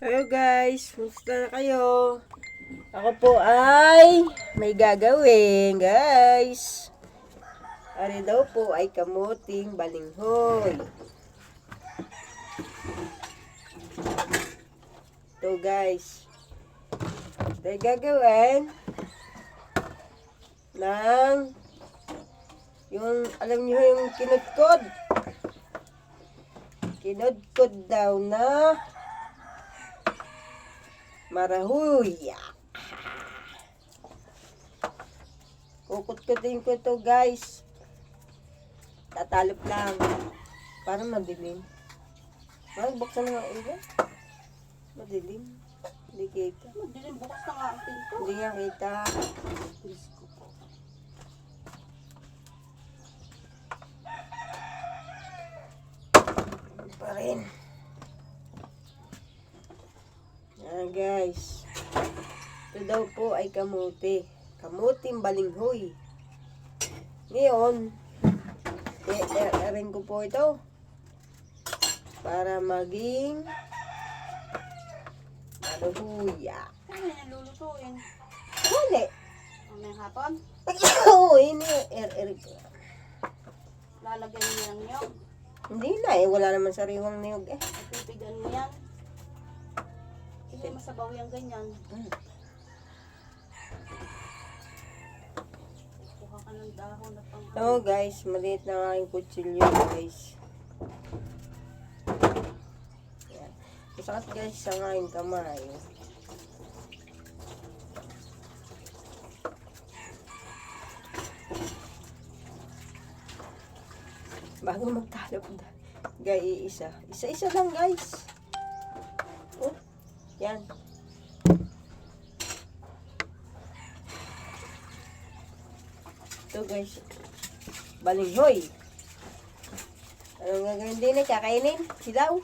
Hello guys, kumusta na kayo? Ako po ay may gagawin guys. Ano daw po ay kamuting balinghoy. Ito guys. Ito ay gagawin ng yung alam niyo yung kinudkod. Kinudkod daw na marahuya. Kukut-kutin ko to guys. Tatalop lang. Para madilim. Ay, buksan na nga ulo. Madilim. Hindi kita. Madilim, bukas na nga ang pinto. Hindi nga kita. Diyos ko po. Hindi pa rin. Yan guys. Ito daw po ay kamuti. Kamuting balinghoy. Ngayon, i-ring ko po ito. Para maging maruhuya. Ano yan lulutuin? Huli. Mamayang hapon, Oo, ini ring ko. lalagyan niyo ng niyog. Hindi na eh. Wala naman sariwang niyog eh. Ipipigan mo yan. Hindi masabaw yung ganyan. Kuha ka ng dahon na pang... Oo guys, maliit na ang aking kutsilyo guys. Yan. Masakit guys sa aking kamay. Bago magtalop na. Guys, isa. Isa-isa lang guys. Oh, yan. Ito guys. Balinghoy. Anong gagawin din eh? Kakainin? Silaw?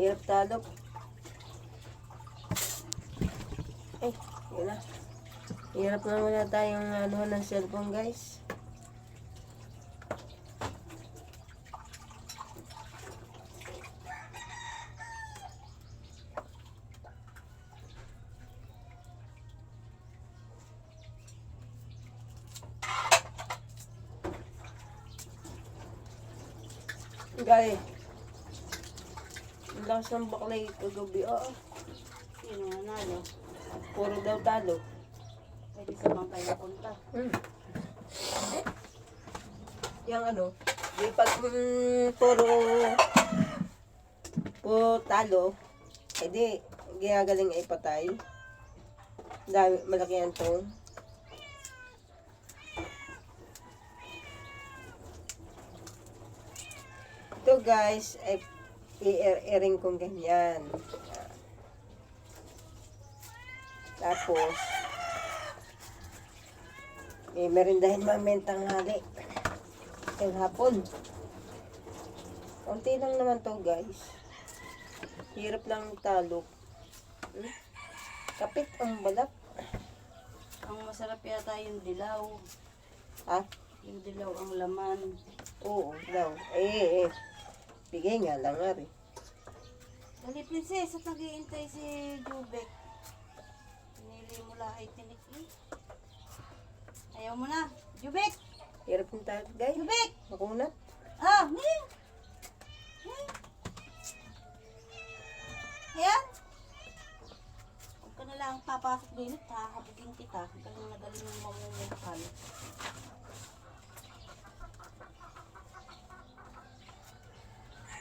Hirap talop. Eh, yun na. Hirap na wala tayong ano ng cellphone guys. Guys, ang lakas ng baklay kagabi. Sino nga nalo? Puro daw talo. Pwede sa bangkay na punta. Yung ano, di pag puro talo, edi ginagaling ay patay. Dami, malaki ang tong. Ito guys, ay i-airing kong ganyan. Tapos, may merindahin mamayang tanghali. Yung hapon. Kunti lang naman to guys. Hirap lang talok. Kapit ang balat. Ang masarap yata yung dilaw. Ha? Yung dilaw ang laman. Oo, daw. Eh. Bigay nga lang nga rin. Dali, princess, at nag-iintay si Jubek. Pinili mo lahat tinik eh. Ayaw mo na. Jubek! Hirap ng talok guys. Jubek! Makunat. Ah! Ngayon! Ayan! Huwag ka na lang papasok din at hahabugin kita. Galing na galing yung mamumukal.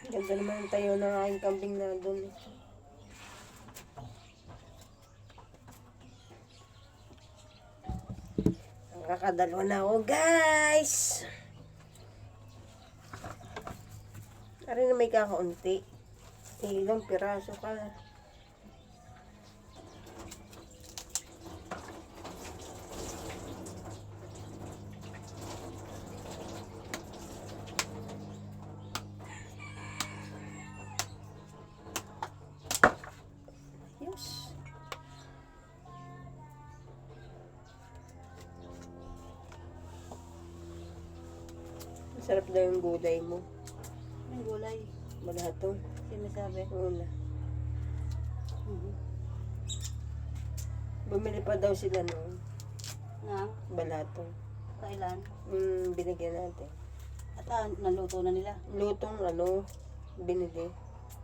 Ganda naman yung tayo ng aking kambing na doon. Nakakadalo na ako guys. Ari na may kakaunti. Ilang piraso ka. Sarap daw yung gulay mo. May gulay. Balato. Sinasabi. Una. Mhm. Bumili pa daw sila noon. Nang, Balato. kailan? Binigyan natin. At naluto na nila. Lutong binili.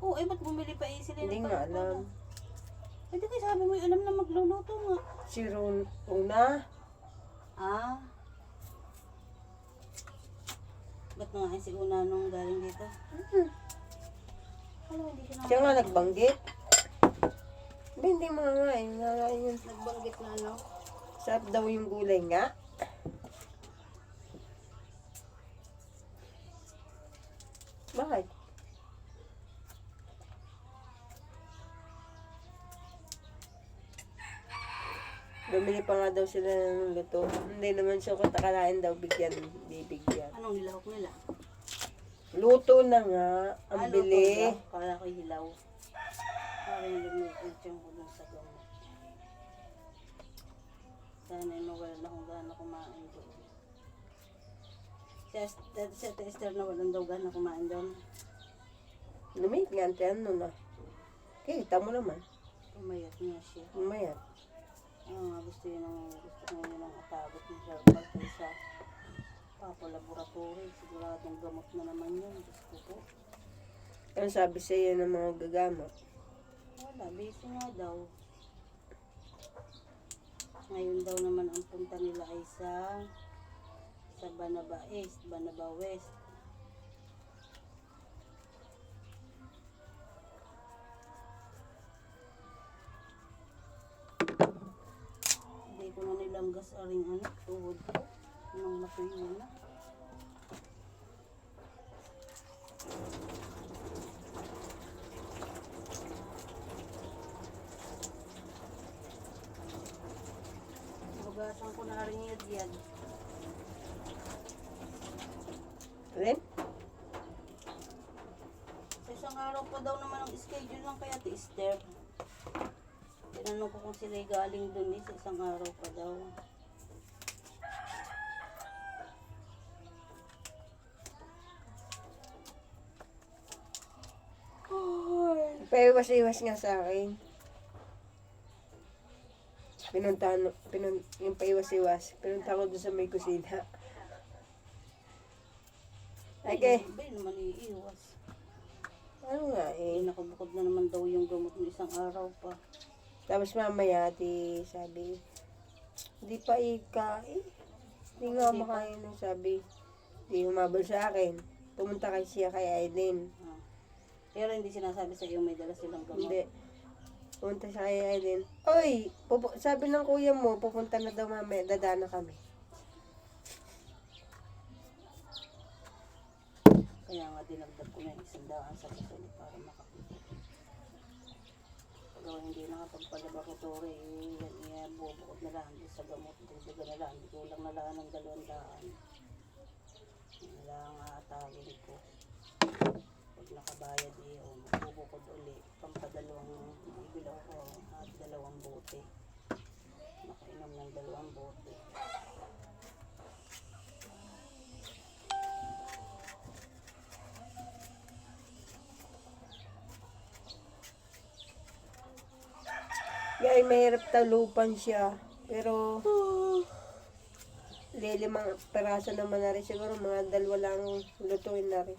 Oo, ba't bumili pa sila? Hindi ng nga paluto alam. na? Ay, di kayo sabi mo, alam na magluluto nga. Si Una. Ah. Ba't nga si Una nung galing dito? Alam, hindi ko na. Siya nga nagbanggit. Hindi mga nga eh. Yun. Nagbanggit na ano? Sarap daw yung gulay nga. Bakit? Bumili pa nga daw sila ng luto. Hindi naman siya katakalain daw bibigyan. Anong nilahok nila? Luto na nga, ang Luto bili. ba? Kala ko hilaw. Parang lumipit yung hulong sa gamot. Sana nawalan akong gana kumain doon. Si Ate Esther nawalan daw gana kumain doon. Lumit nga, ano na. Kita mo naman. Pumayat niya siya. Mamaya. Gusto ko yun ang atabot ng herbal kaysa papalaboratory. Siguradong gamot na naman yun. Gusto ko. Ano sabi sa iyo ng mga gagamot? Wala, busy nga daw. Ngayon daw naman ang punta nila ay sa Banaba East, Banaba West. Hindi ko na nilanggas aring tuhod ko. Nung matuyo na. Hugasan ko na rin yan. Ren? Sa isang araw pa daw naman ang schedule lang kaya Ate Esther. Tinanong ko kung sila'y galing dun sa isang araw pa daw. Paiwas-iwas nga sa akin. Yung paiwas-iwas. Pinunta ko doon sa may kusina. Okay. Ay, naman iiwas. Ano nga eh. Nakabukod na naman daw yung gamot ng isang araw pa. Tapos mamaya, sabi, hindi pa ikain. Hindi nga makain nung sabi. Hindi humabol sa akin. Pumunta kay siya kay Aileen. Pero hindi sinasabi sa iyo may dala silang gamot. Hindi. Pumunta siya kay Aileen. Oy, sabi ng kuya mo, pupunta na daw mamaya, dadana kami. Kaya nga dinagdag ko na yung 100 sa kasunod para makakita. Pero hindi nakapagpalaboratory, bubukod na lang sa gamot, dugdaga na lang, hindi ko lang nalaan ng 200. Yan lang atagin ko. Pag nakabayad magbubukod uli, pampadalawang ibilaw ko at 2 bote. Nakainom ng 2 bote. Ay, mahirap talupan siya. Pero, limang peraso naman na rin. Siguro mga 2 lang lutuin na rin.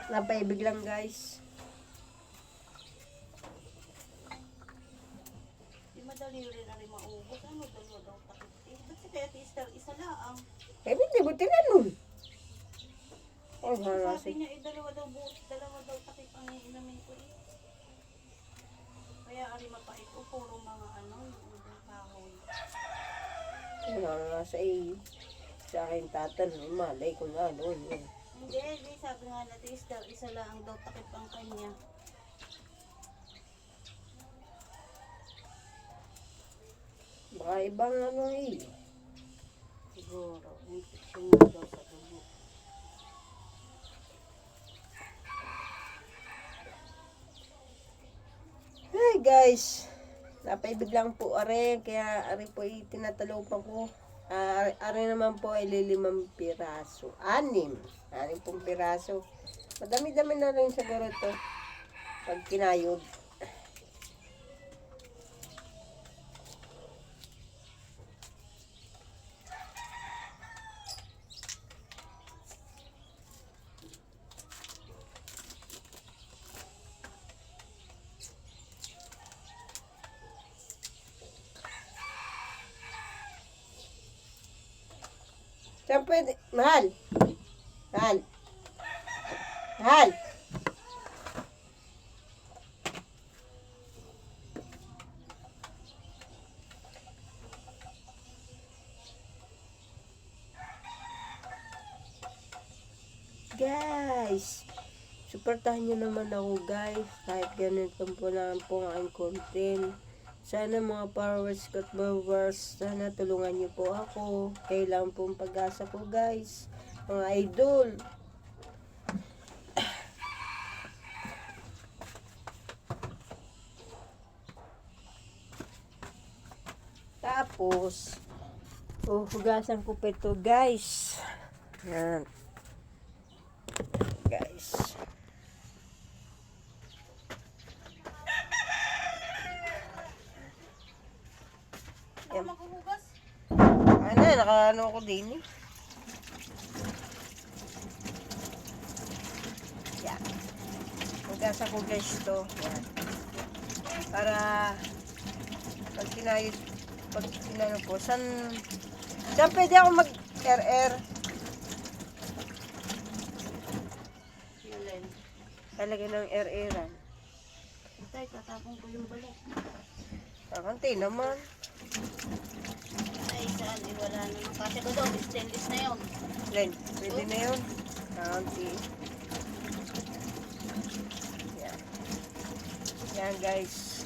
Napaibig lang guys. Di madali rin na rin maubos. Ano, 2 daw takit. Ba't si Ate Esther isa lang? Hindi mo tinanong. Oh, Sabi niya, 2 daw takip ang iinumin ko eh. Kaya ari mapait o puro mga yung kahoy. nga sa akin tatanong, malay ko na ano yun. Hindi, sabi nga na Esther, isa lang daw takip ang kanya. Baka ibang Siguro, infection na daw sa dugo. Hey guys, napaibig lang po are, kaya are po tinatalaw pa ko. Ari naman po ay 5 piraso. 6. 6 pong piraso. Madami-dami na rin siguro to pag kinayod. Saan pwede? Mahal. Mahal. Mahal. Guys, suportahan nyo naman ako guys. Kahit ganito po lang po ang content. Sana mga followers ko at viewers, sana tulungan niyo po ako. Kailangan po ang pag-asa ko guys. Mga idol. Tapos, hugasan ko pa ito guys. Yan. Guys. Ako maghuhugas. Nakaano ko din eh. Yan. Hugasan ko guys ito. Yan. Para pag kinano po, saan pwede ako mag-RR? Yun. Talaga ng RR-an. Tay, tatapon ko yung balot. Kakanti naman. Ay, saan? Wala naman. Kasi ko daw, stainless na yun. Len, pwede na yun. Kakanti. Yan. Yan guys.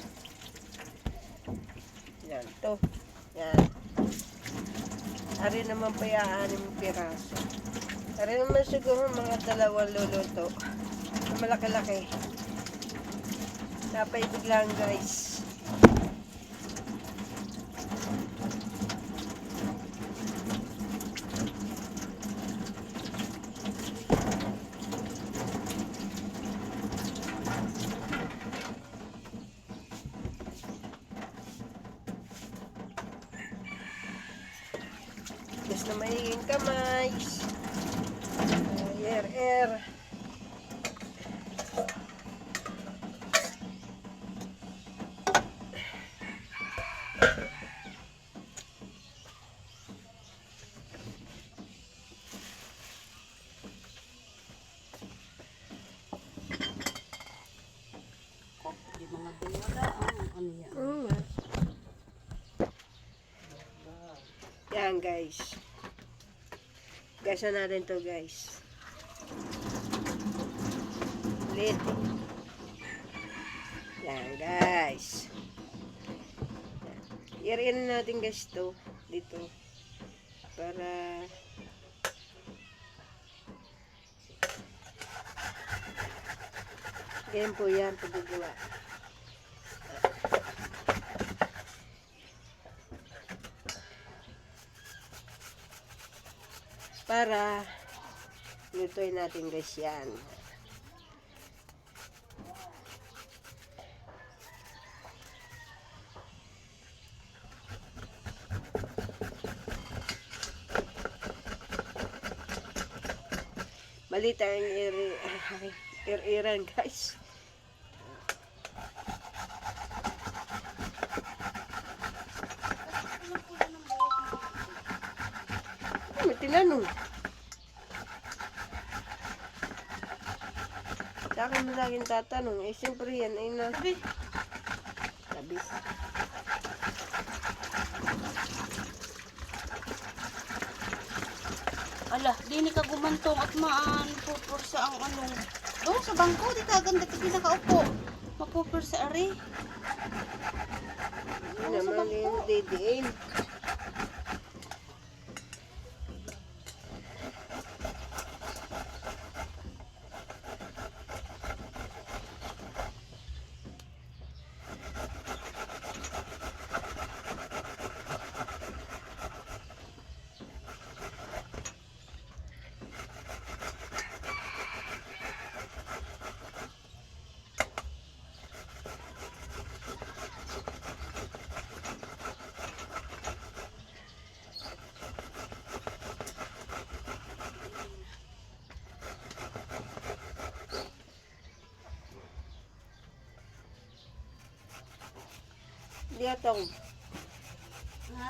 Yan, to. Yan. Ari naman pa yung 6 piraso. Ari naman siguro mga 2 luluto. Malaki-laki. Napaibig lang guys. Yes na maiging kamay. RR. Di mga pinwala. Ano yan? Yan guys. Gasa natin to guys. Ulit. Yan guys. I-arin natin guys to dito. Para ganyan po yan pagagawa. Para lutuin natin guys yan. Malita ang ir-iran guys. May tinanong. Sa akin mo laging tatanong. Eh, siyempre yan ay na... Tabi. Ala, di ni ka gumantong at pupursa ang anong. Doon sa bangko, di ka ganda ka nakaupo. Mapupursa ari. Hindi naman yung didiin. Diatong. Ha?